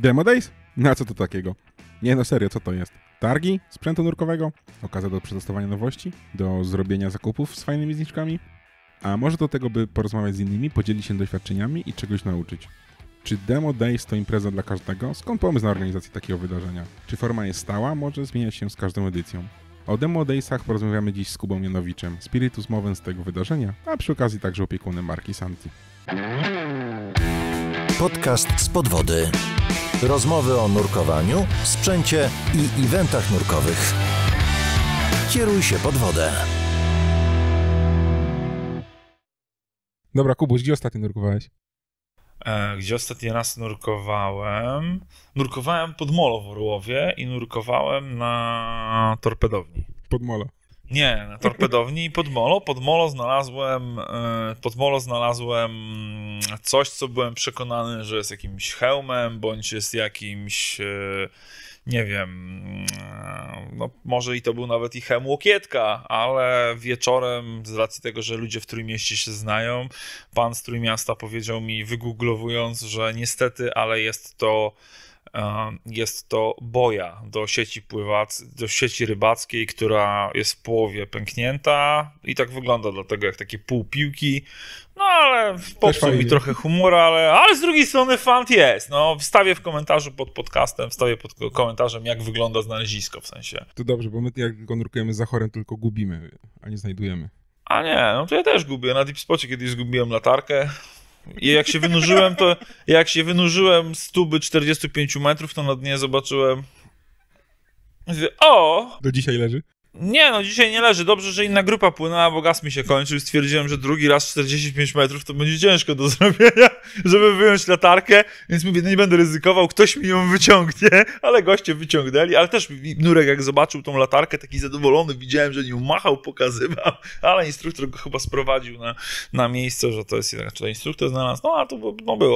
Demo Days? No a co to takiego? Nie no serio, co to jest? Targi sprzętu nurkowego? Okazja do przetestowania nowości? Do zrobienia zakupów z fajnymi zniżkami? A może do tego, by porozmawiać z innymi, podzielić się doświadczeniami i czegoś nauczyć? Czy Demo Days to impreza dla każdego? Skąd pomysł na organizację takiego wydarzenia? Czy forma jest stała? Może zmieniać się z każdą edycją? O Demo Daysach porozmawiamy dziś z Kubą Janowiczem, spiritus movens z tego wydarzenia, a przy okazji także opiekunem marki Santi. Podcast z podwody. Rozmowy o nurkowaniu, sprzęcie i eventach nurkowych. Kieruj się pod wodę. Dobra, Kubuś, gdzie ostatnio nurkowałeś? Gdzie ostatni raz nurkowałem? Nurkowałem pod molo w Orłowie i nurkowałem na torpedowni. Pod molo. Nie, na torpedowni i pod molo. Pod molo znalazłem coś, co byłem przekonany, że jest jakimś hełmem, bądź jest jakimś, nie wiem, no może i to był nawet i hełm Łokietka, ale wieczorem, z racji tego, że ludzie w Trójmieście się znają, pan z Trójmiasta powiedział mi, wygooglowując, że niestety, ale jest to boja do sieci rybackiej, która jest w połowie pęknięta i tak wygląda dlatego jak takie półpiłki. No ale popsuł mi trochę humor, ale z drugiej strony fant jest. No, wstawię w komentarzu pod podcastem, pod komentarzem, jak wygląda znalezisko w sensie. To dobrze, bo my jak go nurkujemy za chorem, tylko gubimy, a nie znajdujemy. A nie, no to ja też gubię. Na Deepspocie kiedyś zgubiłem latarkę. I jak się wynurzyłem z tuby 45 metrów, to na dnie zobaczyłem. Mówię, o! Do dzisiaj leży? Nie, no dzisiaj nie leży. Dobrze, że inna grupa płynęła, bo gaz mi się kończył i stwierdziłem, że drugi raz 45 metrów to będzie ciężko do zrobienia, żeby wyjąć latarkę, więc mówię, no nie będę ryzykował, ktoś mi ją wyciągnie, ale goście wyciągnęli, ale też Nurek jak zobaczył tą latarkę, taki zadowolony, widziałem, że nią machał, pokazywał, ale instruktor go chyba sprowadził na miejsce, że to jest jednak, czy instruktor znalazł, no ale to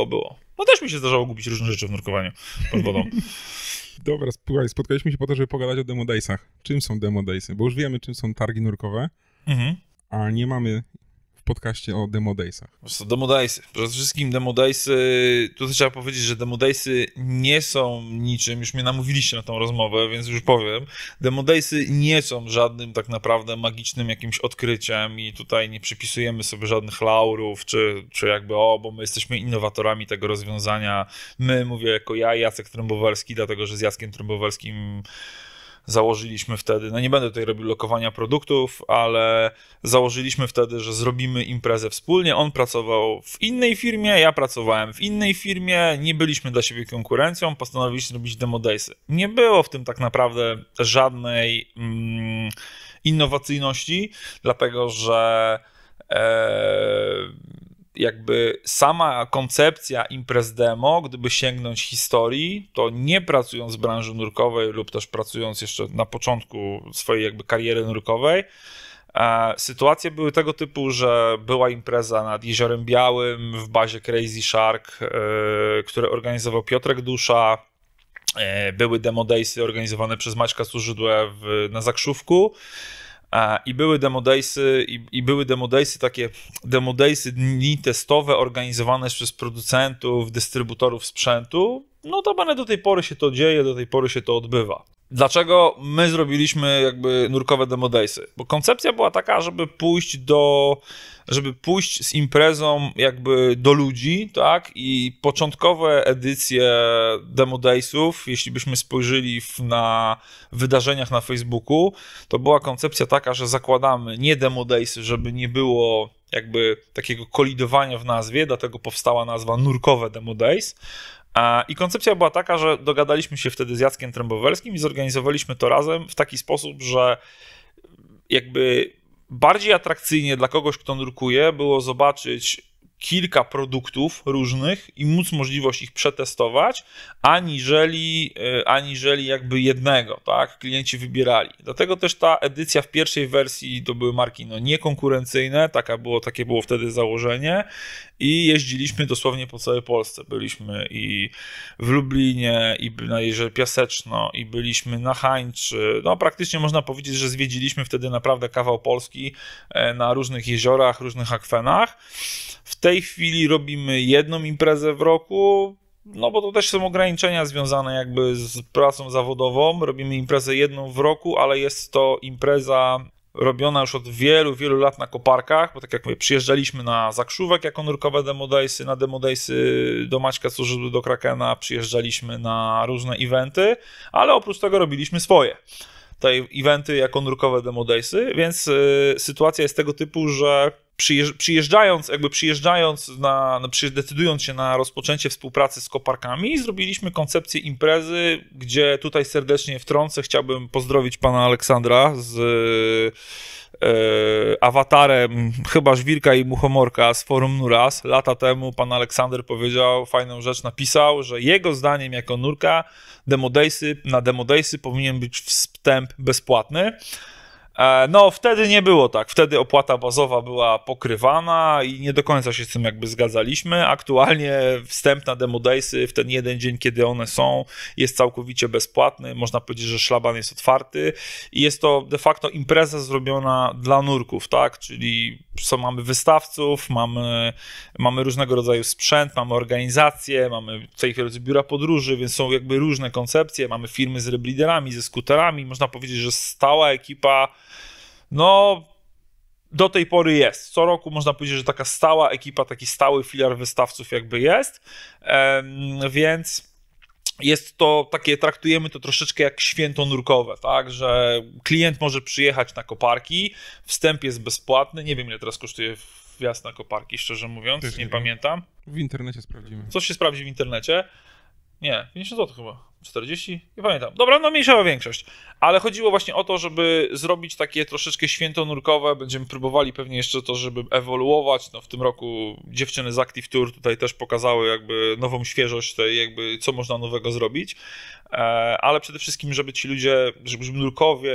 było. No też mi się zdarzało gubić różne rzeczy w nurkowaniu pod wodą. Dobra, spotkaliśmy się po to, żeby pogadać o Demo Daysach. Czym są Demo Daysy? Bo już wiemy, czym są targi nurkowe, a nie mamy w podcaście o Demo Daysach. Demo Daysy. Przede wszystkim Demo Daysy, tutaj trzeba powiedzieć, że Demo Daysy nie są niczym, już mnie namówiliście na tą rozmowę, więc już powiem. Demo Daysy nie są żadnym tak naprawdę magicznym jakimś odkryciem i tutaj nie przypisujemy sobie żadnych laurów, czy jakby bo my jesteśmy innowatorami tego rozwiązania. Mówię jako ja, Jacek Trębowelski, dlatego że z Jackiem Trębowelskim założyliśmy wtedy, no nie będę tutaj robił lokowania produktów, ale założyliśmy wtedy, że zrobimy imprezę wspólnie. On pracował w innej firmie, ja pracowałem w innej firmie, nie byliśmy dla siebie konkurencją, postanowiliśmy robić Demo Daysy. Nie było w tym tak naprawdę żadnej innowacyjności, dlatego że jakby sama koncepcja imprez demo, gdyby sięgnąć historii, to nie pracując w branży nurkowej lub też pracując jeszcze na początku swojej jakby kariery nurkowej, sytuacje były tego typu, że była impreza nad Jeziorem Białym w bazie Crazy Shark, które organizował Piotrek Dusza. Były Demo Daysy organizowane przez Maćka Służydłę na Zakrzówku. I były Demo Daysy, takie Demo Daysy, dni testowe organizowane przez producentów, dystrybutorów sprzętu. Notabene do tej pory się to dzieje, do tej pory się to odbywa. Dlaczego my zrobiliśmy jakby nurkowe Demo Daysy? Bo koncepcja była taka, żeby pójść z imprezą jakby do ludzi, tak? I początkowe edycje Demo Daysów, jeśli byśmy spojrzeli na wydarzeniach na Facebooku, to była koncepcja taka, że zakładamy nie Demo Daysy, żeby nie było jakby takiego kolidowania w nazwie, dlatego powstała nazwa nurkowe Demo Days. I koncepcja była taka, że dogadaliśmy się wtedy z Jackiem Trębowelskim i zorganizowaliśmy to razem w taki sposób, że jakby bardziej atrakcyjnie dla kogoś, kto nurkuje, było zobaczyć kilka produktów różnych i móc możliwość ich przetestować, aniżeli jakby jednego, tak? Klienci wybierali. Dlatego też ta edycja w pierwszej wersji to były marki niekonkurencyjne, takie było wtedy założenie i jeździliśmy dosłownie po całej Polsce. Byliśmy i w Lublinie, i na Jeziorze Piaseczno, i byliśmy na Hańczy. No praktycznie można powiedzieć, że zwiedziliśmy wtedy naprawdę kawał Polski na różnych jeziorach, różnych akwenach. W tej chwili robimy jedną imprezę w roku. no bo to też są ograniczenia związane jakby z pracą zawodową. Robimy imprezę jedną w roku, ale jest to impreza robiona już od wielu, wielu lat na koparkach, bo tak jak mówię, przyjeżdżaliśmy na Zakrzówek jako nurkowe Demo Daysy, na Demo Daysy do Maćka Curzydły, do Krakena, przyjeżdżaliśmy na różne eventy, ale oprócz tego robiliśmy swoje eventy jako nurkowe Demo Daysy, więc sytuacja jest tego typu, że decydując się na rozpoczęcie współpracy z koparkami, zrobiliśmy koncepcję imprezy, gdzie tutaj serdecznie wtrącę, chciałbym pozdrowić pana Aleksandra z awatarem chyba Żwirka i Muchomorka z forum Nuras. Lata temu pan Aleksander powiedział, fajną rzecz napisał, że jego zdaniem jako nurka na Demo Daysy powinien być wstęp bezpłatny. No, wtedy nie było tak. Wtedy opłata bazowa była pokrywana i nie do końca się z tym jakby zgadzaliśmy. Aktualnie wstęp na Demo Daysy w ten jeden dzień, kiedy one są, jest całkowicie bezpłatny. Można powiedzieć, że szlaban jest otwarty i jest to de facto impreza zrobiona dla nurków, tak? Czyli mamy wystawców, mamy różnego rodzaju sprzęt, mamy organizacje, mamy w tej chwili biura podróży, więc są jakby różne koncepcje. Mamy firmy z rebreederami, ze skuterami. Można powiedzieć, że stała ekipa, no, do tej pory jest. Co roku można powiedzieć, że taka stała ekipa, taki stały filar wystawców jakby jest, więc jest to takie, traktujemy to troszeczkę jak święto nurkowe, tak, że klient może przyjechać na koparki, wstęp jest bezpłatny, nie wiem ile teraz kosztuje wjazd na koparki, szczerze mówiąc, nie pamiętam. W internecie sprawdzimy. Co się sprawdzi w internecie? Nie, 50 zł chyba. 40? Nie pamiętam. Dobra, no mniejsza większość. Ale chodziło właśnie o to, żeby zrobić takie troszeczkę święto nurkowe. Będziemy próbowali pewnie jeszcze to, żeby ewoluować. No w tym roku dziewczyny z Active Tour tutaj też pokazały jakby nową świeżość tej jakby co można nowego zrobić. Ale przede wszystkim, żeby ci ludzie, żeby nurkowie,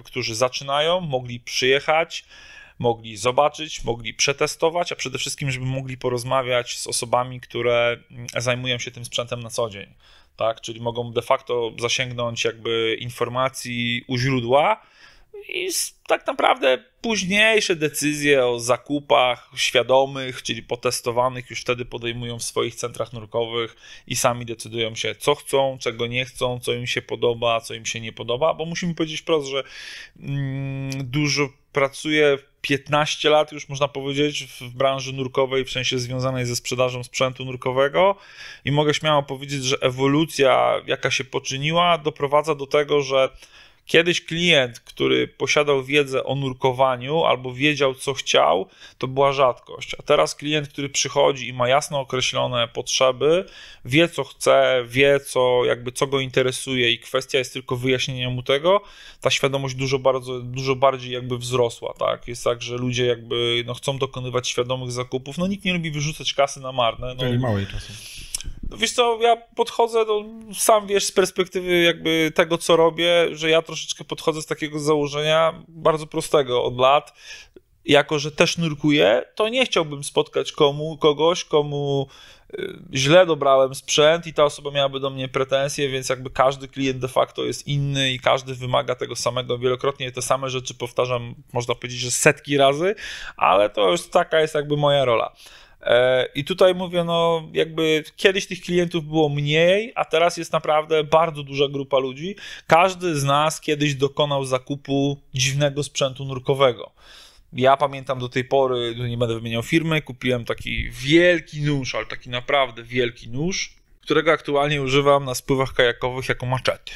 którzy zaczynają, mogli przyjechać, mogli zobaczyć, mogli przetestować, a przede wszystkim, żeby mogli porozmawiać z osobami, które zajmują się tym sprzętem na co dzień. Tak? Czyli mogą de facto zasięgnąć jakby informacji u źródła i tak naprawdę późniejsze decyzje o zakupach świadomych, czyli potestowanych już wtedy podejmują w swoich centrach nurkowych i sami decydują się, co chcą, czego nie chcą, co im się podoba, co im się nie podoba, bo musimy powiedzieć wprost, że dużo pracuję 15 lat już można powiedzieć w branży nurkowej, w sensie związanej ze sprzedażą sprzętu nurkowego i mogę śmiało powiedzieć, że ewolucja jaka się poczyniła doprowadza do tego, że kiedyś klient, który posiadał wiedzę o nurkowaniu albo wiedział, co chciał, to była rzadkość. A teraz klient, który przychodzi i ma jasno określone potrzeby, wie, co chce, wie, co go interesuje i kwestia jest tylko wyjaśnienia mu tego, ta świadomość dużo bardziej jakby wzrosła. Tak? Jest tak, że ludzie jakby chcą dokonywać świadomych zakupów. No nikt nie lubi wyrzucać kasy na marne. Czyli małej czasem. No wiesz co, ja podchodzę, sam wiesz, z perspektywy jakby tego, co robię, że ja troszeczkę podchodzę z takiego założenia bardzo prostego od lat. Jako że też nurkuję, to nie chciałbym spotkać kogoś, komu źle dobrałem sprzęt i ta osoba miałaby do mnie pretensje, więc jakby każdy klient de facto jest inny i każdy wymaga tego samego. Wielokrotnie te same rzeczy powtarzam, można powiedzieć, że setki razy, ale to już taka jest jakby moja rola. I tutaj mówię, no jakby kiedyś tych klientów było mniej, a teraz jest naprawdę bardzo duża grupa ludzi. Każdy z nas kiedyś dokonał zakupu dziwnego sprzętu nurkowego. Ja pamiętam do tej pory, nie będę wymieniał firmy, kupiłem taki wielki nóż, ale taki naprawdę wielki nóż, którego aktualnie używam na spływach kajakowych jako maczety.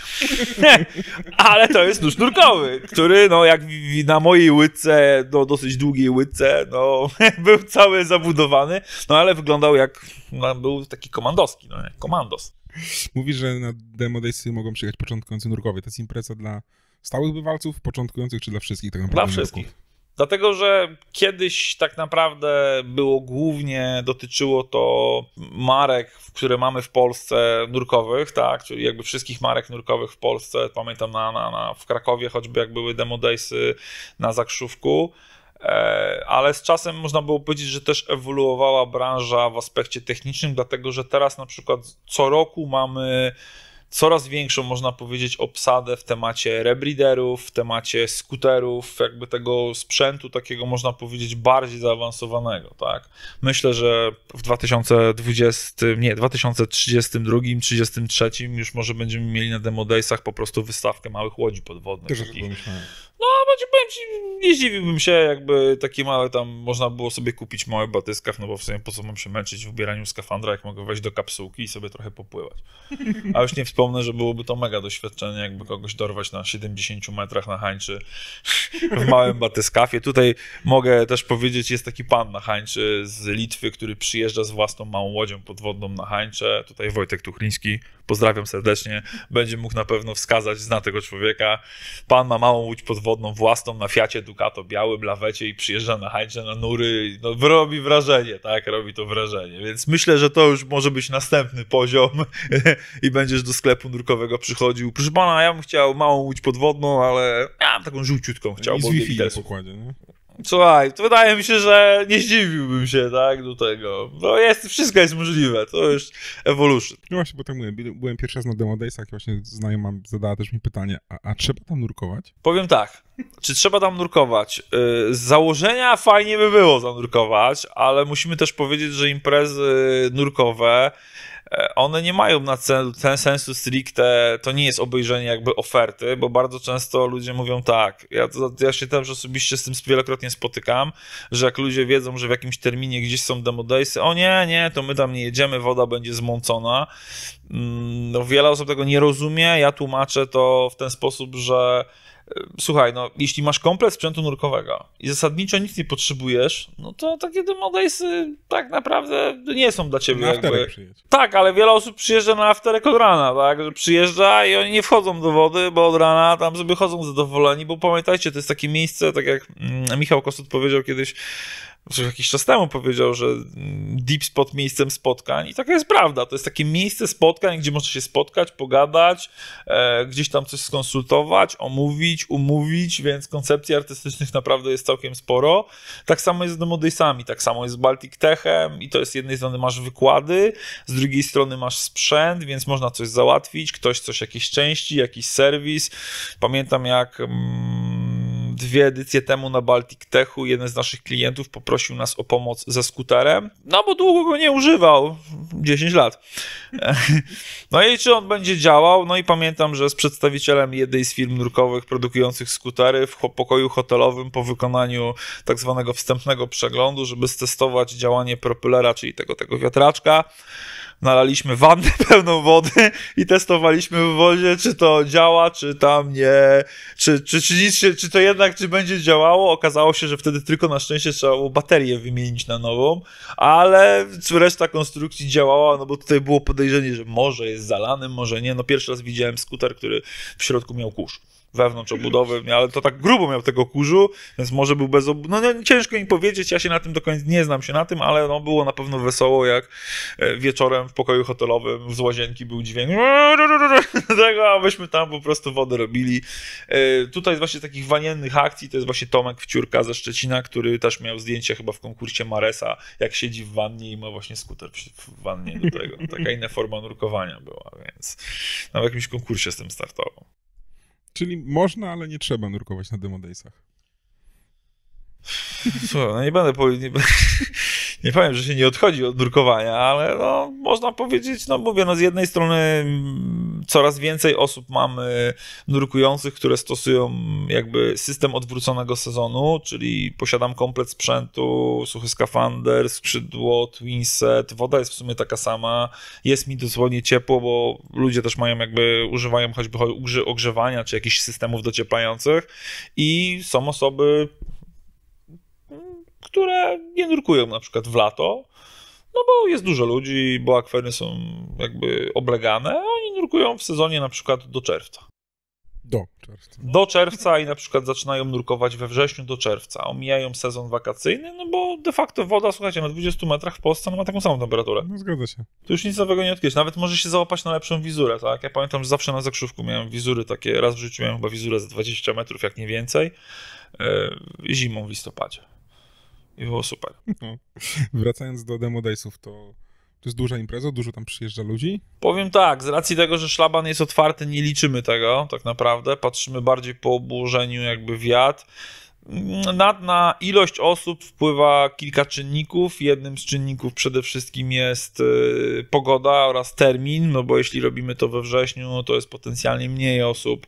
Ale to jest nóż nurkowy, który no jak na mojej łydce, no dosyć długiej łydce, no był cały zabudowany, no ale wyglądał jak, no, był taki komandowski, no jak komandos. Mówisz, że na Demo Daysy mogą przyjechać początkujący nurkowie. To jest impreza dla stałych bywalców, początkujących czy dla wszystkich tak naprawdę? Dla wszystkich. Dlatego, że kiedyś tak naprawdę dotyczyło to marek, które mamy w Polsce nurkowych, tak, czyli jakby wszystkich marek nurkowych w Polsce. Pamiętam w Krakowie choćby jak były Demo Daysy na Zakrzówku, ale z czasem można było powiedzieć, że też ewoluowała branża w aspekcie technicznym, dlatego, że teraz na przykład co roku mamy coraz większą, można powiedzieć, obsadę w temacie rebreederów, w temacie skuterów, jakby tego sprzętu takiego, można powiedzieć, bardziej zaawansowanego, tak? Myślę, że w 2032, 33 już może będziemy mieli na Demo Daysach po prostu wystawkę małych łodzi podwodnych. Też tego myślałem. No, powiem ci, nie zdziwiłbym się, jakby takie małe tam można było sobie kupić mały batyskaw, no bo w sumie po co mam się męczyć w ubieraniu skafandra, jak mogę wejść do kapsułki i sobie trochę popływać. A już nie wspomnę, że byłoby to mega doświadczenie, jakby kogoś dorwać na 70 metrach na hańczy w małym batyskafie. Tutaj mogę też powiedzieć, jest taki pan na hańczy z Litwy, który przyjeżdża z własną małą łodzią podwodną na hańcze. Tutaj Wojtek Tuchliński, pozdrawiam serdecznie, będzie mógł na pewno wskazać, zna tego człowieka. Pan ma małą łódź podwodną własną na Fiacie Ducato białym, lawecie i przyjeżdża na hańcze, na nury. No, robi wrażenie, tak? Robi to wrażenie. Więc myślę, że to już może być następny poziom i będziesz do sklepu nurkowego przychodził. Proszę pana, ja bym chciał małą łódź podwodną, ale ja bym taką żółciutką chciał. I z Wi-Fi na pokładzie, nie? Słuchaj, to wydaje mi się, że nie zdziwiłbym się, tak, do tego. Bo wszystko jest możliwe, to już evolution. No właśnie, bo tak mówię, byłem pierwszy raz na Demo Daysach i właśnie znajoma zadała też mi pytanie, a trzeba tam nurkować? Powiem tak, czy trzeba tam nurkować? Z założenia fajnie by było zanurkować, ale musimy też powiedzieć, że imprezy nurkowe, one nie mają na celu sensu stricte, to nie jest obejrzenie jakby oferty, bo bardzo często ludzie mówią tak, ja się też osobiście z tym wielokrotnie spotykam, że jak ludzie wiedzą, że w jakimś terminie gdzieś są Demo Daysy, o nie, to my tam nie jedziemy, woda będzie zmącona. No, wiele osób tego nie rozumie, ja tłumaczę to w ten sposób, że słuchaj, no jeśli masz komplet sprzętu nurkowego i zasadniczo nic nie potrzebujesz, no to takie Demo Daysy tak naprawdę nie są dla ciebie. Na afterek przyjedź. Tak, ale wiele osób przyjeżdża na afterek od rana, tak, że przyjeżdża i oni nie wchodzą do wody, bo od rana tam sobie chodzą zadowoleni, bo pamiętajcie, to jest takie miejsce, tak jak Michał Kossuth powiedział kiedyś, jakiś czas temu powiedział, że deep spot miejscem spotkań i taka jest prawda, to jest takie miejsce spotkań, gdzie można się spotkać, pogadać, gdzieś tam coś skonsultować, omówić, umówić, więc koncepcji artystycznych naprawdę jest całkiem sporo. Tak samo jest z Demo Daysami, tak samo jest z Baltic Techem i to jest z jednej strony masz wykłady, z drugiej strony masz sprzęt, więc można coś załatwić, ktoś coś, jakieś części, jakiś serwis. Pamiętam jak 2 edycje temu na Baltic Techu jeden z naszych klientów poprosił nas o pomoc ze skuterem, no bo długo go nie używał, 10 lat. No i czy on będzie działał? No i pamiętam, że z przedstawicielem jednej z firm nurkowych produkujących skutery w pokoju hotelowym po wykonaniu tak zwanego wstępnego przeglądu, żeby stestować działanie propellera, czyli tego wiatraczka, nalaliśmy wannę pełną wody i testowaliśmy w wodzie, czy to działa, czy tam nie, czy to jednak, czy będzie działało. Okazało się, że wtedy tylko na szczęście trzeba było baterię wymienić na nową, ale reszta konstrukcji działała, no bo tutaj było podejrzenie, że może jest zalany, może nie. No pierwszy raz widziałem skuter, który w środku miał kurz. Wewnątrz obudowy, ale to tak grubo miał tego kurzu, więc może był bez no ciężko mi powiedzieć, ja się na tym do końca nie znam się na tym, ale no było na pewno wesoło, jak wieczorem w pokoju hotelowym z łazienki był dźwięk tego, a myśmy tam po prostu wodę robili. Tutaj z właśnie takich waniennych akcji, to jest właśnie Tomek Wciurka ze Szczecina, który też miał zdjęcie chyba w konkursie Maresa, jak siedzi w wannie i ma właśnie skuter w wannie do tego. Taka inna forma nurkowania była, więc na jakimś konkursie z tym startował. Czyli można, ale nie trzeba nurkować na Demo Daysach. Słuchaj, no nie powiem, że się nie odchodzi od nurkowania, ale no, można powiedzieć, no mówię, no z jednej strony coraz więcej osób mamy nurkujących, które stosują jakby system odwróconego sezonu, czyli posiadam komplet sprzętu, suchy skafander, skrzydło, twinset, woda jest w sumie taka sama, jest mi dosłownie ciepło, bo ludzie też mają jakby, używają choćby ogrzewania, czy jakichś systemów docieplających i są osoby, które nie nurkują na przykład w lato, no bo jest dużo ludzi, bo akweny są jakby oblegane, a oni nurkują w sezonie na przykład do czerwca. Do czerwca i na przykład zaczynają nurkować we wrześniu do czerwca, omijają sezon wakacyjny, no bo de facto woda, słuchajcie, na 20 metrach w Polsce ma taką samą temperaturę. No zgadza się. Tu już nic nowego nie odkryć, nawet może się załapać na lepszą wizurę, tak? Ja pamiętam, że zawsze na Zakrzówku miałem wizury takie, raz w życiu miałem chyba wizurę za 20 metrów, jak nie więcej, zimą w listopadzie. I było super. No. Wracając do Demo Daysów, to To jest duża impreza, dużo tam przyjeżdża ludzi? Powiem tak, z racji tego, że szlaban jest otwarty, nie liczymy tego tak naprawdę, patrzymy bardziej po obłożeniu jakby wiat. Na ilość osób wpływa kilka czynników. Jednym z czynników przede wszystkim jest pogoda oraz termin, no bo jeśli robimy to we wrześniu, to jest potencjalnie mniej osób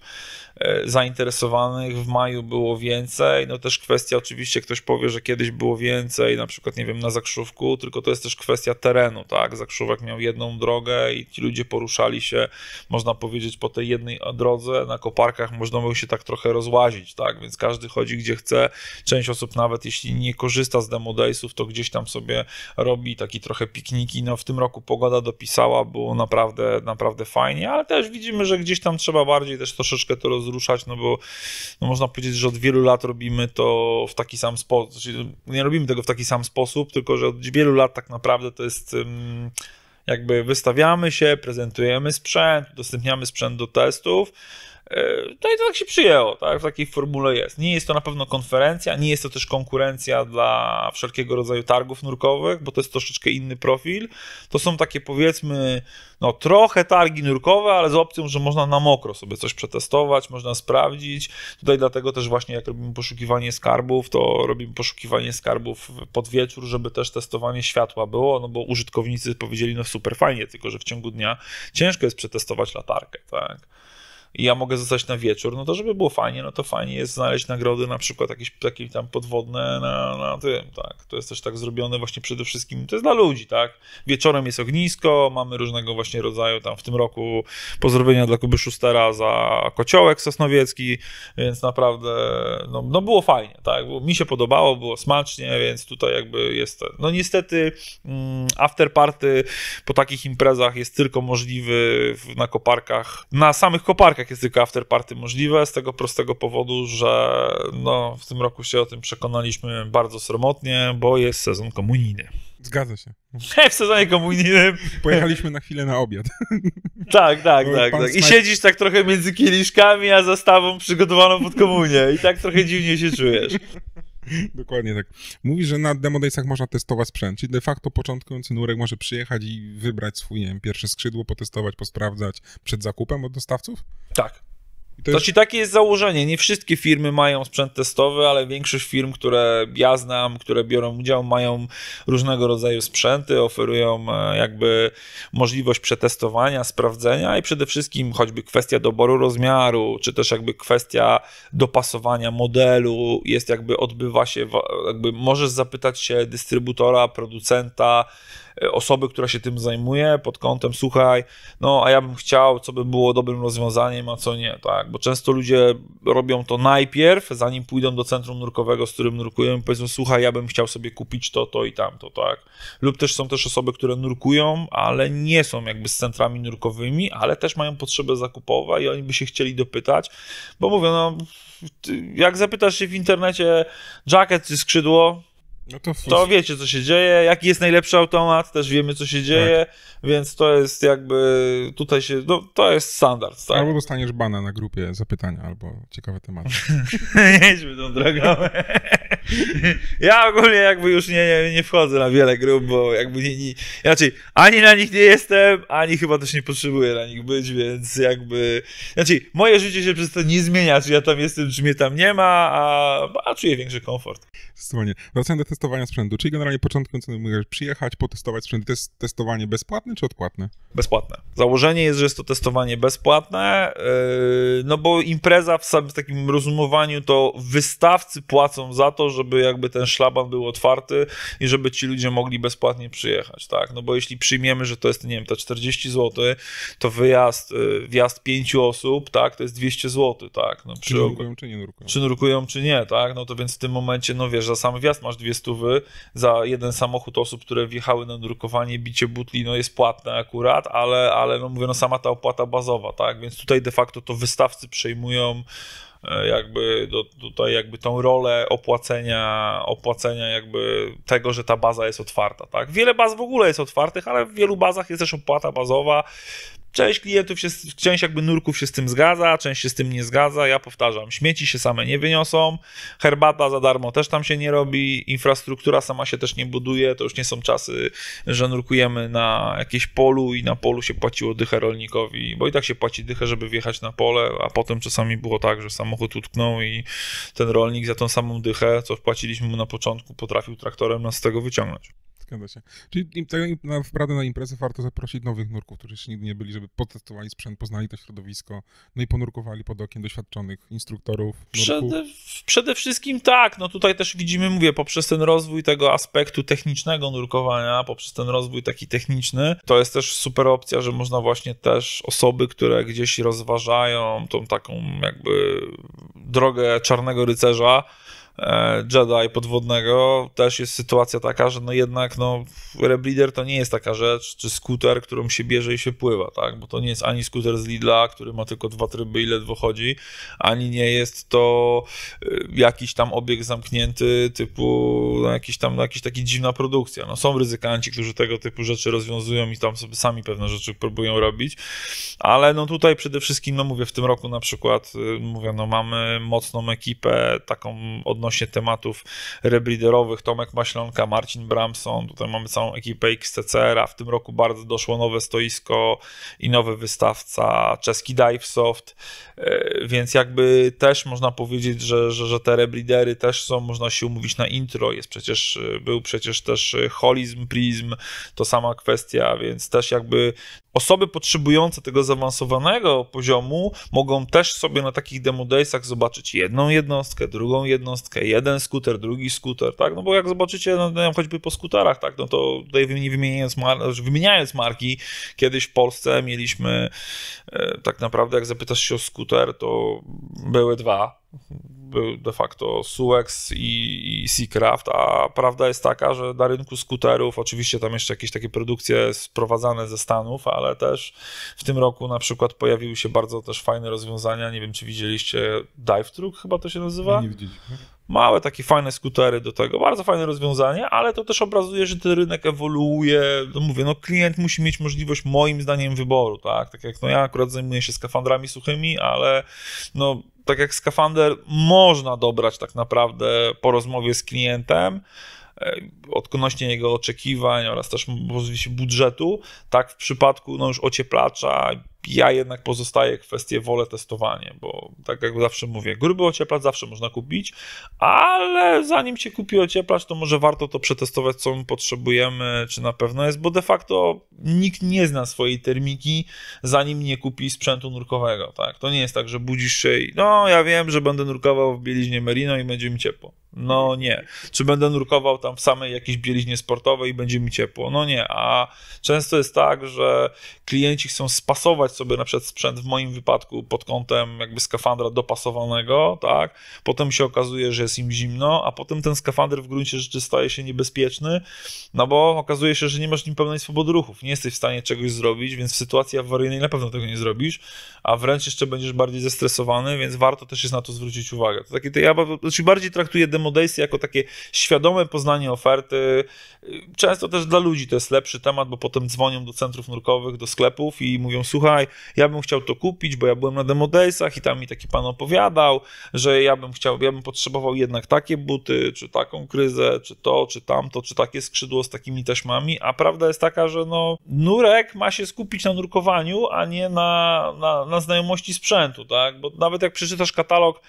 zainteresowanych, w maju było więcej, no też kwestia, oczywiście ktoś powie, że kiedyś było więcej, na przykład, nie wiem, na Zakrzówku, tylko to jest też kwestia terenu, tak, Zakrzówek miał jedną drogę i ci ludzie poruszali się, można powiedzieć, po tej jednej drodze, na koparkach można było się tak trochę rozłazić, tak, więc każdy chodzi gdzie chce, część osób nawet jeśli nie korzysta z demo daysów, to gdzieś tam sobie robi taki trochę pikniki, no w tym roku pogoda dopisała, było naprawdę fajnie, ale też widzimy, że gdzieś tam trzeba bardziej też troszeczkę to rozruszać, no bo no można powiedzieć, że od wielu lat robimy to w taki sam sposób, znaczy nie robimy tego w taki sam sposób, tylko że od wielu lat tak naprawdę to jest jakby wystawiamy się, prezentujemy sprzęt, udostępniamy sprzęt do testów. No i to tak się przyjęło, tak? W takiej formule jest. Nie jest to na pewno konferencja, nie jest to też konkurencja dla wszelkiego rodzaju targów nurkowych, bo to jest troszeczkę inny profil. To są takie, powiedzmy, no trochę targi nurkowe, ale z opcją, że można na mokro sobie coś przetestować, można sprawdzić. Tutaj dlatego też właśnie jak robimy poszukiwanie skarbów, to robimy poszukiwanie skarbów pod wieczór, żeby też testowanie światła było, no bo użytkownicy powiedzieli, no super fajnie, tylko że w ciągu dnia ciężko jest przetestować latarkę, tak? I ja mogę zostać na wieczór, no to żeby było fajnie, no to fajnie jest znaleźć nagrody, na przykład jakieś takie tam podwodne na tym, tak. To jest też tak zrobione właśnie przede wszystkim, to jest dla ludzi, tak. Wieczorem jest ognisko, mamy różnego właśnie rodzaju, tam w tym roku pozdrowienia dla Kuby Szustera za kociołek sosnowiecki, więc naprawdę, no było fajnie, tak. Mi się podobało, było smacznie, więc tutaj jakby jest, no niestety afterparty po takich imprezach jest tylko możliwy na koparkach, na samych koparkach jest tylko afterparty możliwe, z tego prostego powodu, że no, w tym roku się o tym przekonaliśmy bardzo sromotnie, bo jest sezon komunijny. Zgadza się. W sezonie komunijnym pojechaliśmy na chwilę na obiad. Tak. I siedzisz tak trochę między kieliszkami, a zastawą przygotowaną pod komunię i tak trochę dziwnie się czujesz. Dokładnie tak. Mówisz, że na Demo Daysach można testować sprzęt, czyli de facto początkujący nurek może przyjechać i wybrać swój, nie wiem, pierwsze skrzydło, potestować, posprawdzać przed zakupem od dostawców? Tak. Znaczy takie jest założenie. Nie wszystkie firmy mają sprzęt testowy, ale większość firm, które ja znam, które biorą udział, mają różnego rodzaju sprzęty, oferują jakby możliwość przetestowania, sprawdzenia i przede wszystkim choćby kwestia doboru rozmiaru, czy też jakby kwestia dopasowania modelu jest jakby odbywa się, jakby możesz zapytać się dystrybutora, producenta, osoby, która się tym zajmuje pod kątem, słuchaj, no a ja bym chciał, co by było dobrym rozwiązaniem, a co nie, tak, bo często ludzie robią to najpierw, zanim pójdą do centrum nurkowego, z którym nurkują i powiedzą, słuchaj, ja bym chciał sobie kupić to i tamto, tak, lub też są też osoby, które nurkują, ale nie są jakby z centrami nurkowymi, ale też mają potrzeby zakupowe i oni by się chcieli dopytać, bo mówią, no jak zapytasz się w internecie jacket czy skrzydło, no to wiecie, co się dzieje, jaki jest najlepszy automat, też wiemy, co się dzieje, więc to jest jakby, tutaj się, no to jest standard. Tak? Albo dostaniesz bana na grupie zapytania, albo ciekawe tematy. Jedźmy tą drogą. Ja ogólnie jakby już nie wchodzę na wiele grup, bo jakby raczej ani na nich nie jestem, ani chyba też nie potrzebuję na nich być, więc jakby, moje życie się przez to nie zmienia, czy ja tam jestem, czy mnie tam nie ma, a czuję większy komfort. Zdecydowanie. Wracając do testowania sprzętu, czyli generalnie początkujący możesz przyjechać, potestować sprzęt. To jest testowanie bezpłatne czy odpłatne? Bezpłatne. Założenie jest, że jest to testowanie bezpłatne, no bo impreza w takim rozumowaniu to wystawcy płacą za to, żeby jakby ten szlaban był otwarty i żeby ci ludzie mogli bezpłatnie przyjechać, tak? No bo jeśli przyjmiemy, że to jest, nie wiem, te 40 zł, to wjazd 5 osób, tak, to jest 200 zł, tak? No, czy nurkują, czy nie nurkują. Czy nurkują, czy nie, tak? No to więc w tym momencie, no wiesz, za sam wjazd masz 200, za jeden samochód osób, które wjechały na nurkowanie, bicie butli, no jest płatne akurat, ale no mówię, no sama ta opłata bazowa, tak? Więc tutaj de facto to wystawcy przejmują jakby tutaj jakby tą rolę opłacenia jakby tego, że ta baza jest otwarta, tak? Wiele baz w ogóle jest otwartych, ale w wielu bazach jest też opłata bazowa. Część jakby nurków się z tym zgadza, część się z tym nie zgadza. Ja powtarzam, śmieci się same nie wyniosą, herbata za darmo też tam się nie robi, infrastruktura sama się też nie buduje, to już nie są czasy, że nurkujemy na jakieś polu i na polu się płaciło dychę rolnikowi, bo i tak się płaci dychę, żeby wjechać na pole, a potem czasami było tak, że samochód utknął i ten rolnik za tą samą dychę, co wpłaciliśmy mu na początku, potrafił traktorem nas z tego wyciągnąć. Zgadza się. Czyli naprawdę na imprezę warto zaprosić nowych nurków, którzy jeszcze nigdy nie byli, żeby potestowali sprzęt, poznali to środowisko, no i ponurkowali pod okiem doświadczonych instruktorów, nurków. Przede wszystkim tak, no tutaj też widzimy, mówię, poprzez ten rozwój tego aspektu technicznego nurkowania, poprzez ten rozwój taki techniczny, to jest też super opcja, że można właśnie też osoby, które gdzieś rozważają tą taką jakby drogę czarnego rycerza, Jedi podwodnego, też jest sytuacja taka, że no jednak no rebreeder to nie jest taka rzecz, czy skuter, którą się bierze i się pływa, tak, bo to nie jest ani skuter z Lidla, który ma tylko 2 tryby i ledwo chodzi, ani nie jest to jakiś tam obiekt zamknięty typu no, jakiś taki dziwna produkcja. No są ryzykanci, którzy tego typu rzeczy rozwiązują i tam sobie sami pewne rzeczy próbują robić, ale no tutaj przede wszystkim, no mówię, w tym roku na przykład, mówię, no mamy mocną ekipę taką odnośnie tematów rebreederowych, Tomek Maślonka, Marcin Bramson, tutaj mamy całą ekipę XTCR-a, w tym roku bardzo doszło nowe stoisko i nowy wystawca, czeski Divesoft, więc jakby też można powiedzieć, że te rebreedery też są, można się umówić na intro, był przecież też Holizm, Prism, to sama kwestia, więc też jakby osoby potrzebujące tego zaawansowanego poziomu mogą też sobie na takich demo daysach zobaczyć jedną jednostkę, drugą jednostkę, jeden skuter, drugi skuter, tak, no bo jak zobaczycie, no choćby po skuterach, tak, no to tutaj wymieniając marki, kiedyś w Polsce mieliśmy tak naprawdę, jak zapytasz się o skuter, to były 2. Był de facto Suex i Seacraft, a prawda jest taka, że na rynku skuterów, oczywiście tam jeszcze jakieś takie produkcje sprowadzane ze Stanów, ale też w tym roku na przykład pojawiły się bardzo też fajne rozwiązania, nie wiem czy widzieliście Dive Truck chyba to się nazywa? Nie widzieliśmy. Małe takie fajne skutery do tego, bardzo fajne rozwiązanie, ale to też obrazuje, że ten rynek ewoluuje, no mówię, no klient musi mieć możliwość moim zdaniem wyboru, tak jak no ja akurat zajmuję się skafandrami suchymi, ale no tak jak skafander można dobrać tak naprawdę po rozmowie z klientem, odnośnie jego oczekiwań oraz też oczywiście budżetu, tak w przypadku no już ocieplacza ja jednak pozostaję kwestię wolę testowanie, bo tak jak zawsze mówię, gruby ocieplacz zawsze można kupić, ale zanim się kupi ocieplacz, to może warto to przetestować, co my potrzebujemy, czy na pewno jest, bo de facto nikt nie zna swojej termiki, zanim nie kupi sprzętu nurkowego, tak? To nie jest tak, że budzisz się i no ja wiem, że będę nurkował w bieliźnie merino i będzie mi ciepło. No nie. Czy będę nurkował tam w samej jakiejś bieliźnie sportowej i będzie mi ciepło? No nie. A często jest tak, że klienci chcą spasować sobie na przykład sprzęt, w moim wypadku pod kątem jakby skafandra dopasowanego, tak? Potem się okazuje, że jest im zimno, a potem ten skafander w gruncie rzeczy staje się niebezpieczny, no bo okazuje się, że nie masz nim pełnej swobody ruchów. Nie jesteś w stanie czegoś zrobić, więc w sytuacji awaryjnej na pewno tego nie zrobisz, a wręcz jeszcze będziesz bardziej zestresowany, więc warto też jest na to zwrócić uwagę. To takie, ja bardziej traktuję demo daysy jako takie świadome poznanie oferty. Często też dla ludzi to jest lepszy temat, bo potem dzwonią do centrów nurkowych, do sklepów i mówią, słuchaj, ja bym chciał to kupić, bo ja byłem na demo daysach i tam mi taki pan opowiadał, że ja bym potrzebował jednak takie buty, czy taką kryzę, czy to, czy tamto, czy takie skrzydło z takimi taśmami, a prawda jest taka, że no nurek ma się skupić na nurkowaniu, a nie na znajomości sprzętu, tak? Bo nawet jak przeczytasz katalog,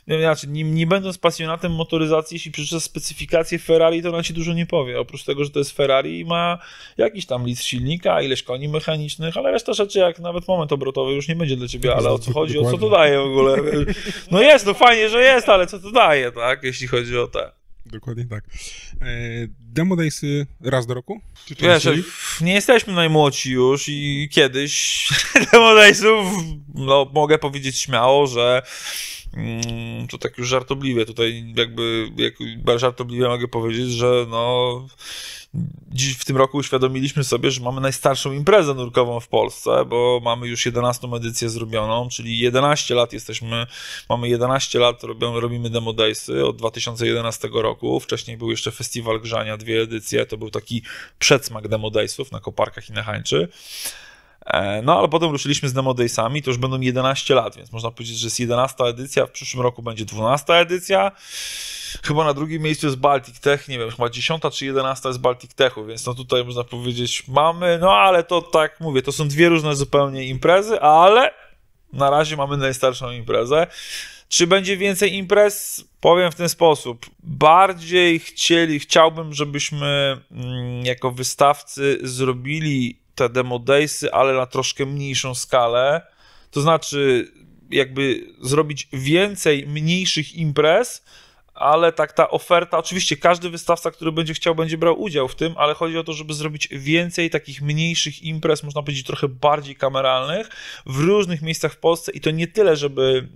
znaczy nie będąc pasjonatem motoryzacji, jeśli przeczytasz specyfikację Ferrari, to ona ci dużo nie powie. Oprócz tego, że to jest Ferrari i ma jakiś tam litr silnika, ileś koni mechanicznych, ale reszta rzeczy, jak nawet moment obrotowy już nie będzie dla ciebie, ale o co chodzi, o co to daje w ogóle? No jest, no fajnie, że jest, ale co to daje, tak? Jeśli chodzi o te. Dokładnie tak. Demo daysy raz do roku? Wiesz, nie jesteśmy najmłodsi już i kiedyś demo daysów, no mogę powiedzieć śmiało, że to tak już żartobliwie, tutaj jakby żartobliwie mogę powiedzieć, że no dziś w tym roku uświadomiliśmy sobie, że mamy najstarszą imprezę nurkową w Polsce, bo mamy już 11. edycję zrobioną, czyli 11 lat mamy 11 lat, robimy demo daysy od 2011 roku. Wcześniej był jeszcze Festiwal Grzania, 2 edycje, to był taki przedsmak demo daysów na Koparkach i na Hańczy. No, ale potem ruszyliśmy z Demo Daysami, to już będą 11 lat, więc można powiedzieć, że jest 11 edycja, w przyszłym roku będzie 12 edycja. Chyba na drugim miejscu jest Baltic Tech, nie wiem, chyba 10 czy 11 jest Baltic Techu, więc no tutaj można powiedzieć mamy, no ale to tak mówię, to są dwie różne zupełnie imprezy, ale na razie mamy najstarszą imprezę. Czy będzie więcej imprez? Powiem w ten sposób. Bardziej chciałbym, żebyśmy jako wystawcy zrobili te Demo Daysy, ale na troszkę mniejszą skalę. To znaczy jakby zrobić więcej mniejszych imprez, ale tak ta oferta, oczywiście każdy wystawca, który będzie chciał, będzie brał udział w tym, ale chodzi o to, żeby zrobić więcej takich mniejszych imprez, można powiedzieć trochę bardziej kameralnych, w różnych miejscach w Polsce i to nie tyle, żeby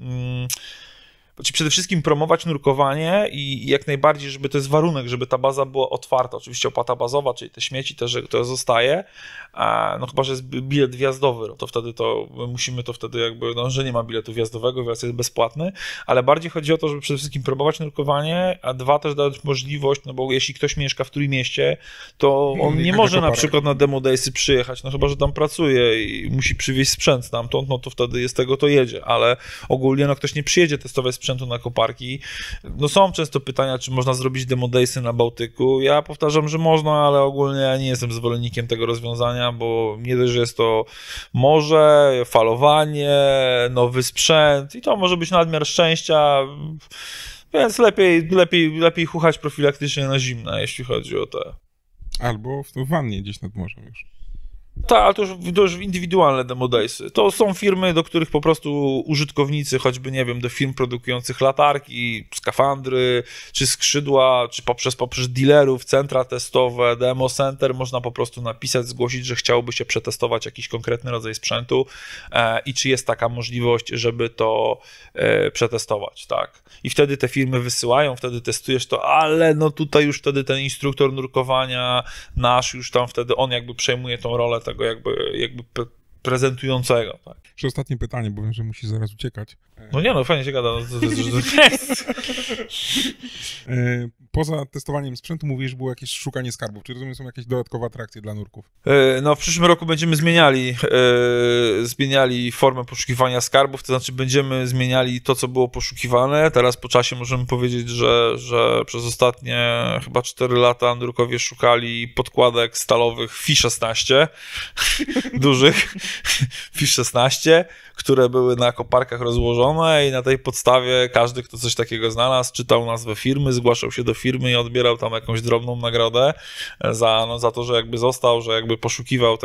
przede wszystkim promować nurkowanie i jak najbardziej, żeby to jest warunek, żeby ta baza była otwarta. Oczywiście opłata bazowa, czyli te śmieci też, że to zostaje, no chyba, że jest bilet wjazdowy, no to wtedy musimy to wtedy jakby, no, że nie ma biletu wjazdowego, wjazd jest bezpłatny, ale bardziej chodzi o to, żeby przede wszystkim promować nurkowanie, a dwa też dać możliwość, no bo jeśli ktoś mieszka w Trójmieście, to on nie może na przykład na Demo Daysy przyjechać, no chyba, że tam pracuje i musi przywieźć sprzęt stamtąd, no to wtedy jest tego, to jedzie, ale ogólnie no ktoś nie przyjedzie testować sprzętu na koparki. No są często pytania, czy można zrobić Demo Daysy na Bałtyku. Ja powtarzam, że można, ale ogólnie ja nie jestem zwolennikiem tego rozwiązania, bo nie dość, że jest to morze, falowanie, nowy sprzęt i to może być nadmiar szczęścia, więc lepiej chuchać profilaktycznie na zimne, jeśli chodzi o te. Albo w wannie gdzieś nad morzem już. Tak, ale to już indywidualne Demo Daysy. To są firmy, do których po prostu użytkownicy, choćby, nie wiem, do firm produkujących latarki, skafandry, czy skrzydła, czy poprzez dealerów, centra testowe, demo center, można po prostu napisać, zgłosić, że chciałby się przetestować jakiś konkretny rodzaj sprzętu i czy jest taka możliwość, żeby to przetestować, tak. I wtedy te firmy wysyłają, wtedy testujesz to, ale no tutaj już wtedy ten instruktor nurkowania nasz już tam wtedy on jakby przejmuje tą rolę tego jakby prezentującego. Tak. Jeszcze ostatnie pytanie, bo wiem, że musisz zaraz uciekać. No nie, no fajnie się gada. Poza testowaniem sprzętu mówisz, że było jakieś szukanie skarbów. Czy rozumiem, są jakieś dodatkowe atrakcje dla nurków? No w przyszłym roku będziemy zmieniali formę poszukiwania skarbów, to znaczy będziemy zmieniali to, co było poszukiwane. Teraz po czasie możemy powiedzieć, że przez ostatnie chyba 4 lata nurkowie szukali podkładek stalowych FI-16, dużych FI-16, które były na koparkach rozłożone i na tej podstawie każdy, kto coś takiego znalazł, czytał nazwę firmy, zgłaszał się do firmy i odbierał tam jakąś drobną nagrodę za to, że jakby został, że jakby poszukiwał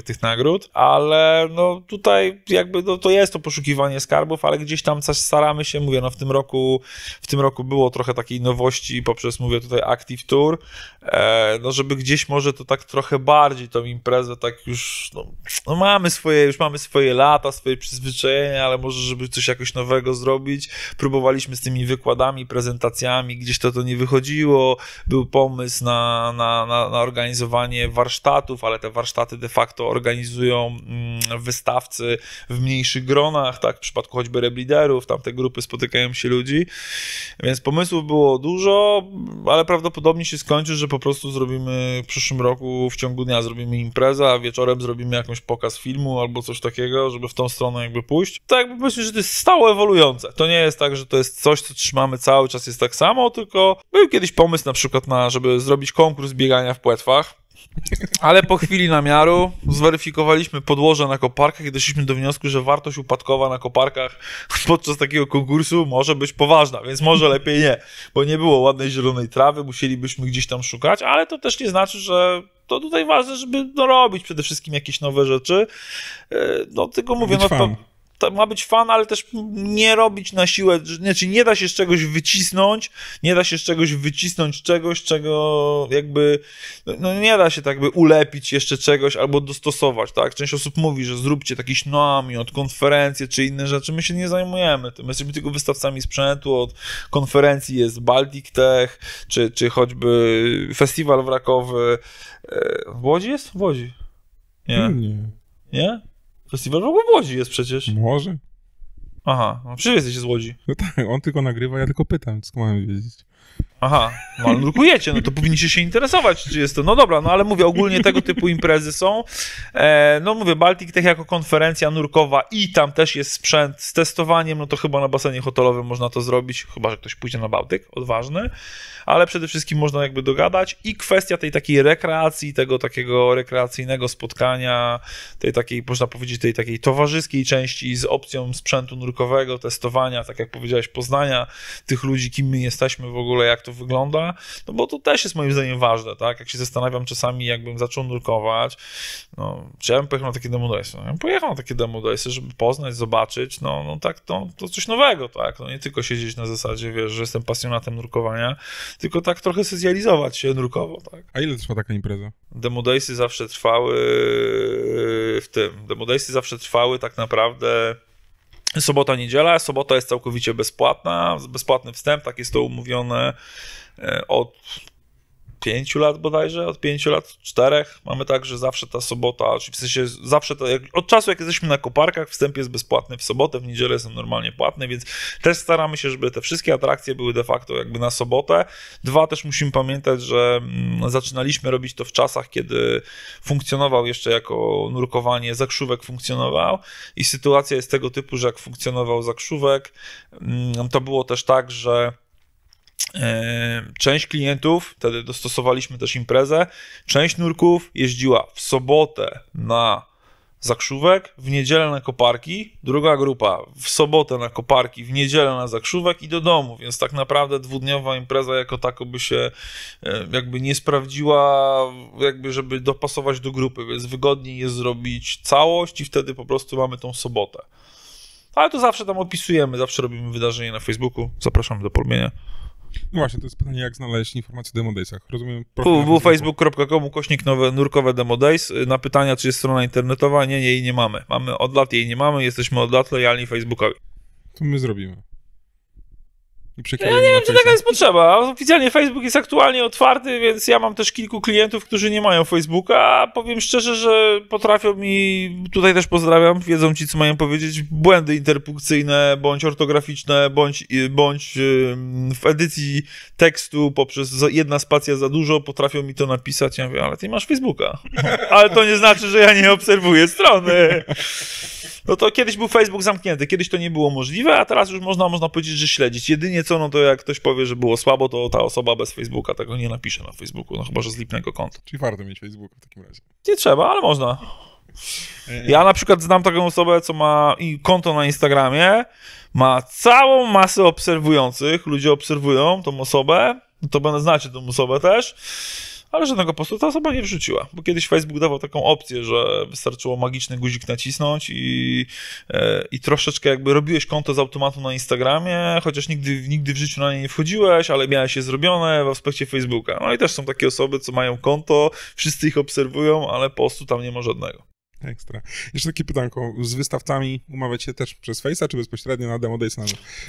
tych nagród, ale no tutaj jakby no, to jest to poszukiwanie skarbów, ale gdzieś tam coś staramy się, mówię, no w tym roku było trochę takiej nowości poprzez, mówię tutaj Active Tour, no żeby gdzieś może to tak trochę bardziej tą imprezę tak już, no mamy swoje lata, swoje przyzwyczajenia, ale może żeby coś jakoś nowego zrobić. Próbowaliśmy z tymi wykładami, prezentacjami, gdzieś to nie wychodziło. Był pomysł na organizowanie warsztatów, ale te warsztaty de facto organizują wystawcy w mniejszych gronach, tak, w przypadku choćby rebreederów, tam te grupy spotykają się ludzi, więc pomysłów było dużo, ale prawdopodobnie się skończy, że po prostu zrobimy w przyszłym roku, w ciągu dnia zrobimy imprezę, a wieczorem zrobimy jakąś pokaz filmu albo coś takiego, żeby w tą stronę jakby pójść. To jakby myślę, że to jest stało ewoluujące. To nie jest tak, że to jest coś, co trzymamy cały czas, jest tak samo, tylko był kiedyś pomysł na przykład żeby zrobić konkurs biegania w płetwach, ale po chwili namiaru zweryfikowaliśmy podłoże na koparkach i doszliśmy do wniosku, że wartość upadkowa na koparkach podczas takiego konkursu może być poważna, więc może lepiej nie, bo nie było ładnej zielonej trawy, musielibyśmy gdzieś tam szukać, ale to też nie znaczy, że to tutaj ważne, żeby robić przede wszystkim jakieś nowe rzeczy. No tylko mówię, to ma być fan, ale też nie robić na siłę, znaczy nie da się z czegoś wycisnąć czegoś, czego jakby, no nie da się tak by ulepić jeszcze czegoś albo dostosować, tak? Część osób mówi, że zróbcie taki namiot, konferencje czy inne rzeczy, my się nie zajmujemy tym, my jesteśmy tylko wystawcami sprzętu, od konferencji jest Baltic Tech, czy choćby festiwal wrakowy, w Łodzi jest? W Łodzi. Nie? Festiwal w Łodzi jest przecież. Może? Aha, no przecież jesteś z Łodzi. No tak, on tylko nagrywa, ja tylko pytam, co mamy wiedzieć. Aha, no ale nurkujecie, no to powinniście się interesować, czy jest to, no dobra, no ale mówię, ogólnie tego typu imprezy są, no mówię, Baltic Tech jako konferencja nurkowa i tam też jest sprzęt z testowaniem, no to chyba na basenie hotelowym można to zrobić, chyba że ktoś pójdzie na Bałtyk, odważny, ale przede wszystkim można jakby dogadać i kwestia tej takiej rekreacji, tego takiego rekreacyjnego spotkania, tej takiej, można powiedzieć, tej takiej towarzyskiej części z opcją sprzętu nurkowego, testowania, tak jak powiedziałeś, poznania tych ludzi, kim my jesteśmy w ogóle, jak to wygląda, no bo to też jest moim zdaniem ważne, tak, jak się zastanawiam czasami, jakbym zaczął nurkować, no, czy ja bym pojechał na takie demo daysy, ja bym pojechał na takie demo daysy, żeby poznać, zobaczyć, no tak, to coś nowego, tak, no nie tylko siedzieć na zasadzie, wiesz, że jestem pasjonatem nurkowania, tylko tak trochę socjalizować się nurkowo, tak. A ile trwa taka impreza? Demo daysy zawsze trwały tak naprawdę sobota, niedziela. Sobota jest całkowicie bezpłatna, bezpłatny wstęp, tak jest to umówione od 5 lat bodajże, od 5 lat, 4. Mamy tak, że zawsze ta sobota, czyli w sensie zawsze to, od czasu jak jesteśmy na koparkach, wstęp jest bezpłatny w sobotę, w niedzielę są normalnie płatne, więc też staramy się, żeby te wszystkie atrakcje były de facto jakby na sobotę. 2, też musimy pamiętać, że zaczynaliśmy robić to w czasach, kiedy funkcjonował jeszcze jako nurkowanie, Zakrzówek funkcjonował i sytuacja jest tego typu, że jak funkcjonował Zakrzówek, to było też tak, że część klientów, wtedy dostosowaliśmy też imprezę, część nurków jeździła w sobotę na Zakrzówek, w niedzielę na koparki, druga grupa w sobotę na koparki, w niedzielę na Zakrzówek i do domu, więc tak naprawdę dwudniowa impreza jako tako by się jakby nie sprawdziła, jakby żeby dopasować do grupy, więc wygodniej jest zrobić całość i wtedy po prostu mamy tą sobotę. Ale to zawsze tam opisujemy, zawsze robimy wydarzenie na Facebooku, zapraszamy do polubienia. No właśnie, to jest pytanie, jak znaleźć informacje o Demo Daysach. Rozumiem. www.facebook.com/nurkowe Demo Days. Na pytania, czy jest strona internetowa, nie, jej nie mamy. Od lat jej nie mamy, jesteśmy od lat lojalni Facebookowi. To my zrobimy. Ja nie wiem, czy taka jest potrzeba. Oficjalnie Facebook jest aktualnie otwarty, więc ja mam też kilku klientów, którzy nie mają Facebooka, a powiem szczerze, że potrafią mi, tutaj też pozdrawiam, wiedzą ci, co mają powiedzieć, błędy interpunkcyjne, bądź ortograficzne, bądź w edycji tekstu poprzez jedna spacja za dużo, potrafią mi to napisać. Ja mówię, ale ty masz Facebooka. Ale to nie znaczy, że ja nie obserwuję strony. No to kiedyś był Facebook zamknięty, kiedyś to nie było możliwe, a teraz już można powiedzieć, że śledzić. Jedynie co, no to jak ktoś powie, że było słabo, to ta osoba bez Facebooka tego nie napisze na Facebooku, no chyba, że z lipnego konta. Czyli warto mieć Facebooka w takim razie. Nie trzeba, ale można. Ja na przykład znam taką osobę, co ma konto na Instagramie, ma całą masę obserwujących, ludzie obserwują tą osobę, to będę znacie tą osobę też, ale żadnego postu ta osoba nie wrzuciła, bo kiedyś Facebook dawał taką opcję, że wystarczyło magiczny guzik nacisnąć i troszeczkę jakby robiłeś konto z automatu na Instagramie, chociaż nigdy w życiu na nie nie wchodziłeś, ale miałeś je zrobione w aspekcie Facebooka. No i też są takie osoby, co mają konto, wszyscy ich obserwują, ale postu tam nie ma żadnego. Ekstra. Jeszcze takie pytanko, z wystawcami umawiacie też przez Face'a, czy bezpośrednio na Demo Days?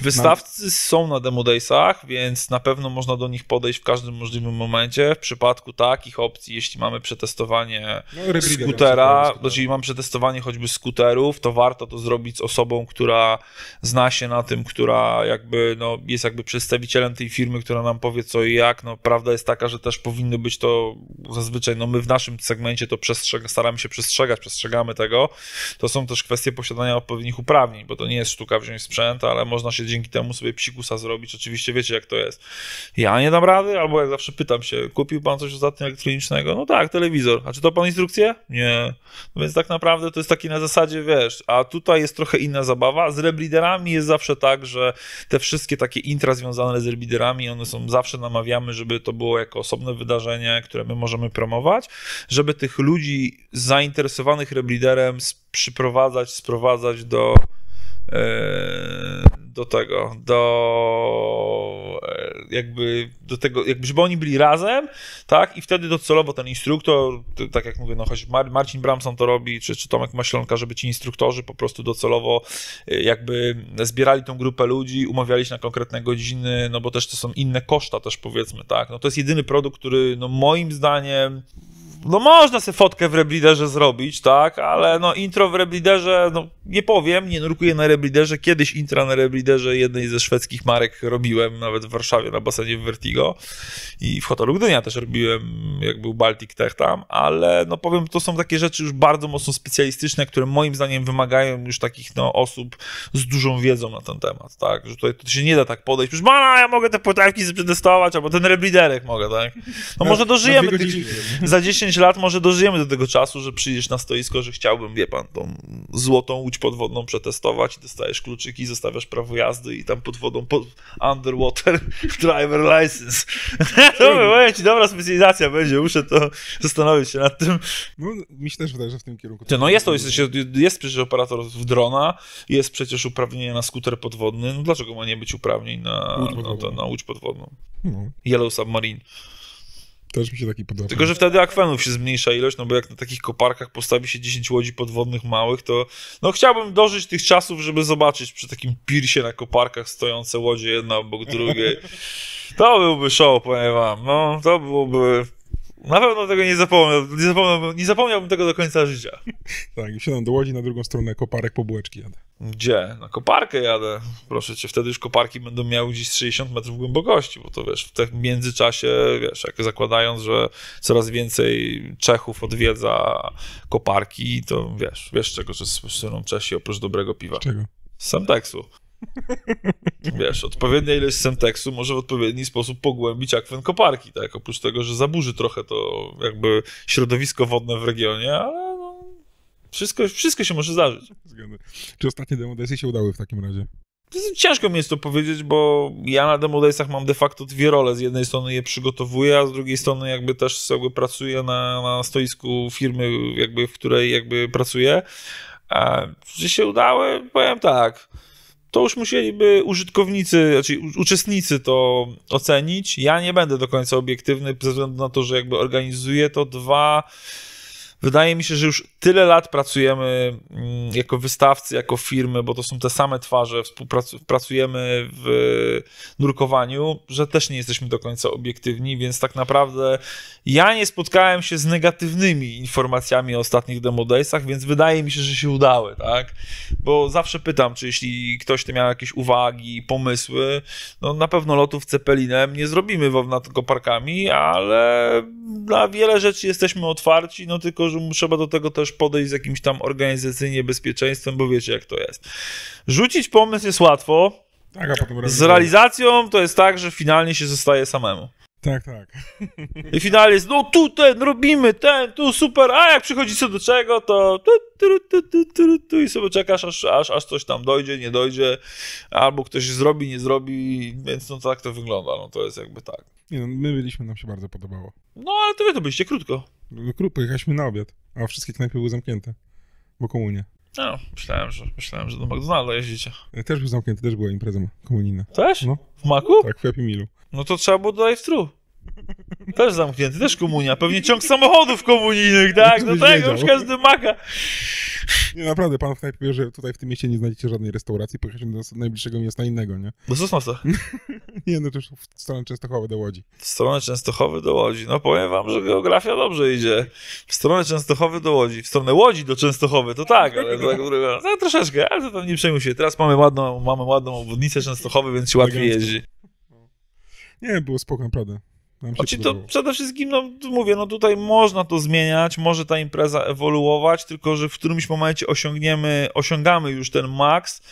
Wystawcy są na Demo Daysach, więc na pewno można do nich podejść w każdym możliwym momencie. W przypadku takich opcji, jeśli mamy przetestowanie skutera, czyli mamy przetestowanie choćby skuterów, to warto to zrobić z osobą, która zna się na tym, która jakby jest jakby przedstawicielem tej firmy, która nam powie co i jak. No, prawda jest taka, że też powinno być to zazwyczaj, my w naszym segmencie to staramy się przestrzegamy tego, to są też kwestie posiadania odpowiednich uprawnień, bo to nie jest sztuka wziąć sprzęt, ale można się dzięki temu sobie psikusa zrobić. Oczywiście wiecie, jak to jest. Ja nie dam rady, albo jak zawsze pytam się, kupił pan coś ostatnio elektronicznego? No tak, telewizor. A czy to pan instrukcję? Nie. No więc tak naprawdę to jest taki na zasadzie, wiesz, a tutaj jest trochę inna zabawa. Z rebreederami jest zawsze tak, że te wszystkie takie intra związane z rebreederami, one są zawsze namawiamy, żeby to było jako osobne wydarzenie, które my możemy promować, żeby tych ludzi zainteresowanych rebreederem sprowadzać do tego, jakby żeby oni byli razem, tak, i wtedy docelowo ten instruktor, tak jak mówię, choć Marcin Bramson to robi, czy Tomek Maślonka, żeby ci instruktorzy po prostu docelowo jakby zbierali tą grupę ludzi, umawiali się na konkretne godziny, bo też to są inne koszta też, powiedzmy, tak, to jest jedyny produkt, który moim zdaniem no można sobie fotkę w Rebreederze zrobić, tak, ale no intro w Rebreederze, no nie powiem, nie nurkuję na Rebreederze, kiedyś intra na Rebreederze jednej ze szwedzkich marek robiłem, nawet w Warszawie na basenie w Vertigo i w hotelu Gdynia też robiłem, jak był Baltic Tech tam, ale no powiem, to są takie rzeczy już bardzo mocno specjalistyczne, które moim zdaniem wymagają już takich no osób z dużą wiedzą na ten temat, tak, że tutaj to się nie da tak podejść, przecież ja mogę te płetewki sobie przetestować, albo ten Rebreederek mogę, tak, no może dożyjemy za 10 lat może dożyjemy do tego czasu, że przyjdziesz na stoisko, że chciałbym, wie pan, tą złotą łódź podwodną przetestować i dostajesz kluczyki, zostawiasz prawo jazdy i tam pod wodą underwater driver license. To powiem ci, dobra specjalizacja będzie, muszę to zastanowić się nad tym. No, mi się też wydaje, że w tym kierunku. No jest przecież operator w drona, jest przecież uprawnienie na skuter podwodny, no dlaczego ma nie być uprawnień na łódź podwodną? No. Yellow Submarine. Też mi się taki podoba. Tylko że wtedy akwenów się zmniejsza ilość, no bo jak na takich koparkach postawi się 10 łodzi podwodnych małych, to no chciałbym dożyć tych czasów, żeby zobaczyć przy takim pirsie na koparkach stojące łodzie jedna obok drugiej. To byłby show, powiem wam. No, to byłoby... Na pewno tego nie zapomniałbym tego do końca życia. Tak, i wsiadam do łodzi, na drugą stronę koparek po bułeczki jadę. Gdzie? Na koparkę jadę. Proszę cię, wtedy już koparki będą miały gdzieś 60 metrów głębokości, bo to wiesz, w tym międzyczasie, wiesz, jak zakładając, że coraz więcej Czechów odwiedza koparki, to wiesz czego słyną Czesi oprócz dobrego piwa? Czego? Z Semtexu. Wiesz, odpowiednia ilość Semtexu może w odpowiedni sposób pogłębić akwen koparki, tak? Oprócz tego, że zaburzy trochę to jakby środowisko wodne w regionie, ale no, wszystko się może zdarzyć. Czy ostatnie Demo Daysy się udały w takim razie? Ciężko mi jest to powiedzieć, bo ja na Demo Daysach mam de facto dwie role. Z jednej strony je przygotowuję, a z drugiej strony jakby też pracuję na stoisku firmy, jakby, w której jakby pracuję. Czy się udały? Powiem tak. To już musieliby użytkownicy, znaczy uczestnicy to ocenić. Ja nie będę do końca obiektywny ze względu na to, że jakby organizuję to. Wydaje mi się, że już tyle lat pracujemy jako wystawcy, jako firmy, bo to są te same twarze, pracujemy w nurkowaniu, że też nie jesteśmy do końca obiektywni, więc tak naprawdę ja nie spotkałem się z negatywnymi informacjami o ostatnich Demo Daysach, więc wydaje mi się, że się udały, tak? Bo zawsze pytam, czy jeśli ktoś miał jakieś uwagi, pomysły, no na pewno lotów Zeppelinem nie zrobimy nad koparkami, ale na wiele rzeczy jesteśmy otwarci, no tylko, że trzeba do tego też podejść z jakimś tam organizacyjnie bezpieczeństwem, bo wiecie jak to jest. Rzucić pomysł jest łatwo, tak, a potem z realizacją to jest tak, że finalnie się zostaje samemu. Tak. I finalnie jest, no robimy tu super, a jak przychodzi co do czego, to i sobie czekasz, aż coś tam dojdzie, nie dojdzie, albo ktoś zrobi, nie zrobi, więc no tak to wygląda, no to jest jakby tak. Nie no, my byliśmy, nam się bardzo podobało. No ale to wy to byliście krótko. Krótko, jechaliśmy na obiad, a wszystkie knajpy były zamknięte, bo komunie. No, myślałem, że do McDonalda jeździcie. Też był zamknięty, też była impreza komunijna. Też? No. W Maku? Tak, w Happy Mealu. No to trzeba było do drive-thru. Też zamknięty, też komunia. Pewnie ciąg samochodów komunijnych, tak? No tego już każdy maka. Nie, naprawdę, pan w knajpie wie, że tutaj w tym mieście nie znajdziecie żadnej restauracji, pojechaliśmy do najbliższego miasta innego, nie? Do Sosnowca. Nie, no to już w stronę Częstochowy do Łodzi. W stronę Częstochowy do Łodzi. No powiem wam, że geografia dobrze idzie. W stronę Częstochowy do Łodzi. W stronę Łodzi do Częstochowy, to tak, ale tak troszeczkę, ale to tam nie przejmuj się. Teraz mamy ładną obwodnicę Częstochowy, więc się łatwiej jeździ. Nie, było spoko, naprawdę. To przede wszystkim, no mówię, no tutaj można to zmieniać, może ta impreza ewoluować, tylko że w którymś momencie osiągamy już ten maks,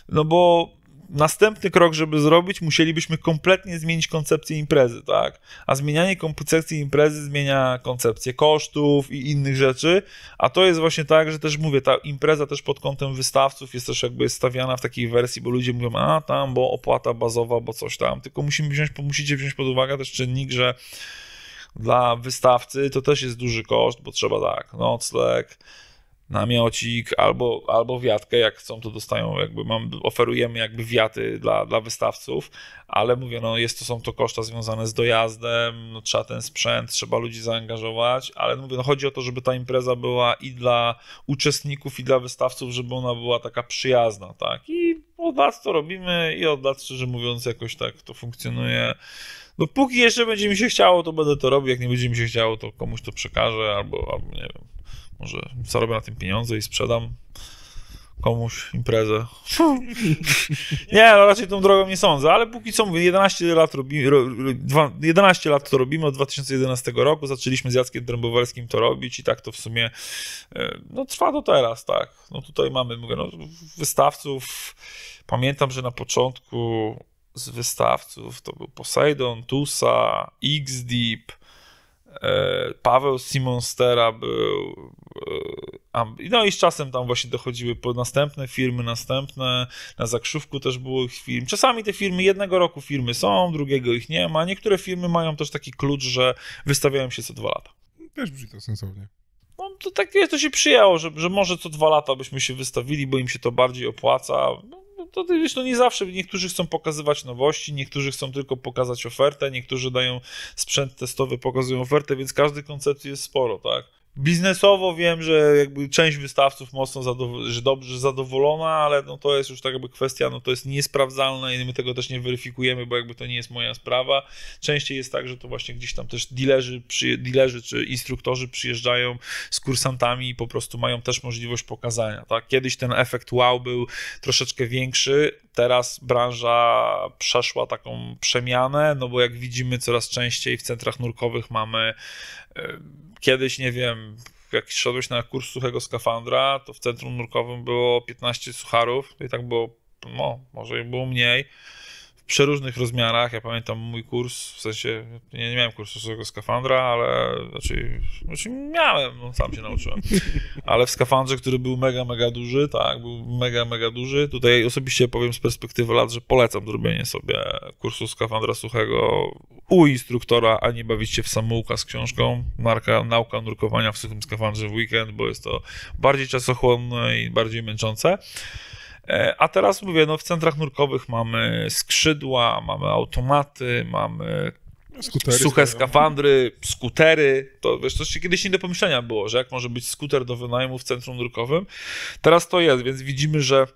no bo następny krok, żeby zrobić, musielibyśmy kompletnie zmienić koncepcję imprezy, tak? A zmienianie koncepcji imprezy zmienia koncepcję kosztów i innych rzeczy, a to jest właśnie tak, że też mówię, ta impreza też pod kątem wystawców jest też jakby stawiana w takiej wersji, bo ludzie mówią, bo opłata bazowa, bo coś tam, tylko musicie wziąć pod uwagę też czynnik, że dla wystawcy to też jest duży koszt, bo trzeba tak, nocleg, namiocik albo wiatkę, jak chcą, to dostają, jakby oferujemy jakby wiaty dla wystawców, ale mówię, no są to koszta związane z dojazdem, no trzeba ten sprzęt, trzeba ludzi zaangażować, ale mówię, no chodzi o to, żeby ta impreza była i dla uczestników, i dla wystawców, żeby ona była taka przyjazna, tak, i od lat to robimy i od lat, szczerze mówiąc, jakoś tak to funkcjonuje. No póki jeszcze będzie mi się chciało, to będę to robił, jak nie będzie mi się chciało, to komuś to przekażę, albo nie wiem, może zarobię na tym pieniądze i sprzedam komuś imprezę. Nie, no raczej tą drogą nie sądzę, ale póki co mówię, 11 lat to robimy, od 2011 roku, zaczęliśmy z Jackiem Dębowelskim to robić i tak to w sumie no trwa do teraz, tak. No tutaj mamy, mówię, no, wystawców, pamiętam, że na początku z wystawców to był Poseidon, Tusa, X-Deep, Paweł Simonstera był, no i z czasem tam właśnie dochodziły po następne firmy, na Zakrzówku też było ich firm. Czasami te firmy, jednego roku firmy są, drugiego ich nie ma. Niektóre firmy mają też taki klucz, że wystawiają się co 2 lata. Też brzmi to sensownie. No to tak to się przyjęło, że może co 2 lata byśmy się wystawili, bo im się to bardziej opłaca. To wiesz, no nie zawsze, niektórzy chcą pokazywać nowości, niektórzy chcą tylko pokazać ofertę, niektórzy dają sprzęt testowy, pokazują ofertę, więc każdej koncepcji jest sporo, tak? Biznesowo wiem, że jakby część wystawców mocno dobrze zadowolona, ale no to jest już tak jakby kwestia, no to jest niesprawdzalne i my tego też nie weryfikujemy, bo jakby to nie jest moja sprawa. Częściej jest tak, że to właśnie gdzieś tam też dealerzy czy instruktorzy przyjeżdżają z kursantami i po prostu mają też możliwość pokazania, tak? Kiedyś ten efekt wow był troszeczkę większy, teraz branża przeszła taką przemianę, no bo jak widzimy coraz częściej w centrach nurkowych mamy kiedyś, nie wiem, jak szedłeś na kurs suchego skafandra, to w centrum nurkowym było 15 sucharów, i tak było, no, może było mniej, w przeróżnych rozmiarach. Ja pamiętam mój kurs, w sensie, nie miałem kursu suchego skafandra, ale znaczy miałem, no sam się nauczyłem, ale w skafandrze, który był mega duży, tak, był mega duży. Tutaj osobiście powiem z perspektywy lat, że polecam zrobienie sobie kursu skafandra suchego u instruktora, a nie bawić się w samouka z książką. Nauka nurkowania w suchym skafandrze w weekend, bo jest to bardziej czasochłonne i bardziej męczące. A teraz mówię, no w centrach nurkowych mamy skrzydła, mamy automaty, mamy Skutery suche skafandry, skutery. To wiesz, to się kiedyś nie do pomyślenia było, że jak może być skuter do wynajmu w centrum nurkowym. Teraz to jest, więc widzimy, że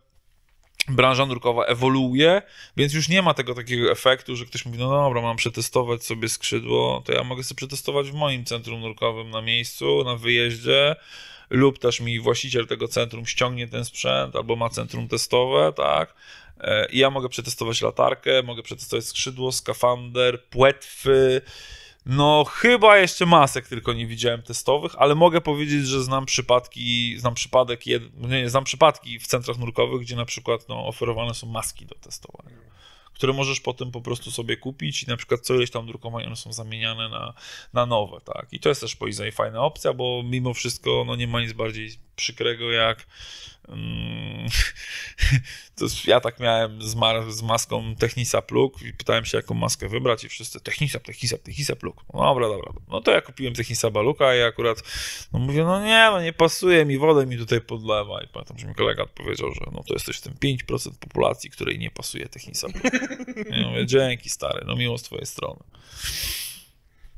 branża nurkowa ewoluuje, więc już nie ma tego takiego efektu, że ktoś mówi, no dobra, mam przetestować sobie skrzydło, to ja mogę sobie przetestować w moim centrum nurkowym na miejscu, na wyjeździe, lub też mi właściciel tego centrum ściągnie ten sprzęt, albo ma centrum testowe, tak? I ja mogę przetestować latarkę, mogę przetestować skrzydło, skafander, płetwy. No chyba jeszcze masek tylko nie widziałem testowych, ale mogę powiedzieć, że znam przypadki w centrach nurkowych, gdzie na przykład no, oferowane są maski do testowania, które możesz potem po prostu sobie kupić i na przykład co ileś tam drukowań one są zamieniane na nowe, tak. I to jest też fajna opcja, bo mimo wszystko no, nie ma nic bardziej przykrego jak to ja tak miałem z maską Technisa Plug i pytałem się, jaką maskę wybrać i wszyscy Technisa Plug. No dobra. No to ja kupiłem Technisa Baluka i akurat no mówię, nie pasuje mi, wodę mi tutaj podlewa i pamiętam, że mi kolega odpowiedział, że no to jesteś w tym 5% populacji, której nie pasuje Technisa Plug. Ja mówię, dzięki stary, no miło z twojej strony.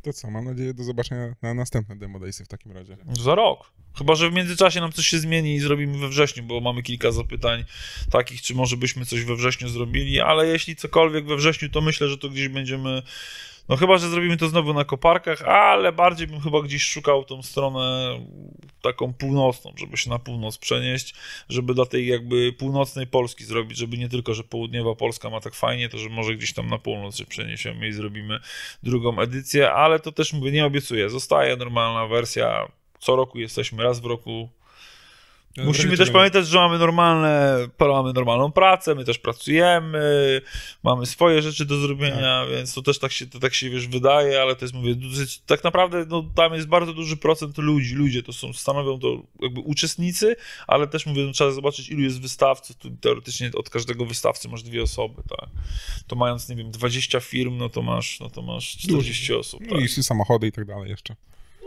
To co, mam nadzieję do zobaczenia na następne Demo Daysy w takim razie. Za rok. Chyba że w międzyczasie nam coś się zmieni i zrobimy we wrześniu, bo mamy kilka zapytań takich, czy może byśmy coś we wrześniu zrobili, ale jeśli cokolwiek we wrześniu, to myślę, że to gdzieś będziemy, no chyba że zrobimy to znowu na koparkach, ale bardziej bym chyba gdzieś szukał tą stronę taką północną, żeby się na północ przenieść, żeby dla tej jakby północnej Polski zrobić, żeby nie tylko, że południowa Polska ma tak fajnie, to że może gdzieś tam na północ się przeniesiemy i zrobimy drugą edycję, ale to też mówię, nie obiecuję, zostaje normalna wersja. Co roku jesteśmy, raz w roku. Musimy też pamiętać, że mamy normalną pracę, my też pracujemy, mamy swoje rzeczy do zrobienia, więc to też tak się wiesz, wydaje, ale to jest, mówię, tak naprawdę no, tam jest bardzo duży procent ludzi. Ludzie to stanowią to jakby uczestnicy, ale też mówię, no, trzeba zobaczyć, ilu jest wystawców. Tu teoretycznie od każdego wystawcy masz 2 osoby, tak. To mając, nie wiem, 20 firm, no to masz 40 osób. No tak. i samochody i tak dalej jeszcze.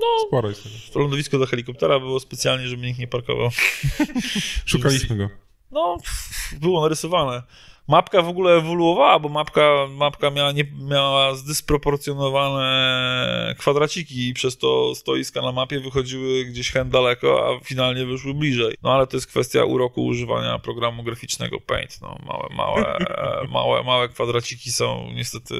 No, sporo jest tego. To lądowisko do helikoptera było specjalnie, żeby nikt nie parkował. Szukaliśmy go. No, było narysowane. Mapka w ogóle ewoluowała, bo mapka miała zdysproporcjonowane kwadraciki i przez to stoiska na mapie wychodziły gdzieś hen daleko, a finalnie wyszły bliżej. No ale to jest kwestia uroku używania programu graficznego Paint. No, małe kwadraciki są niestety...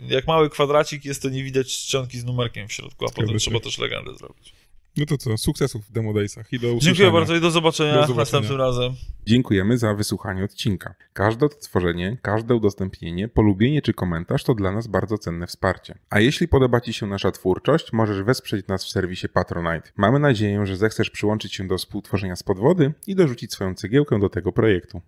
Jak mały kwadracik jest, to nie widać czcionki z numerkiem w środku, a potem trzeba też legendę zrobić. No to co, sukcesów w Demo Daysach i do usłyszenia. Dziękuję bardzo i do zobaczenia następnym razem. Dziękujemy za wysłuchanie odcinka. Każde odtworzenie, każde udostępnienie, polubienie czy komentarz to dla nas bardzo cenne wsparcie. A jeśli podoba Ci się nasza twórczość, możesz wesprzeć nas w serwisie Patronite. Mamy nadzieję, że zechcesz przyłączyć się do współtworzenia z podwody i dorzucić swoją cegiełkę do tego projektu.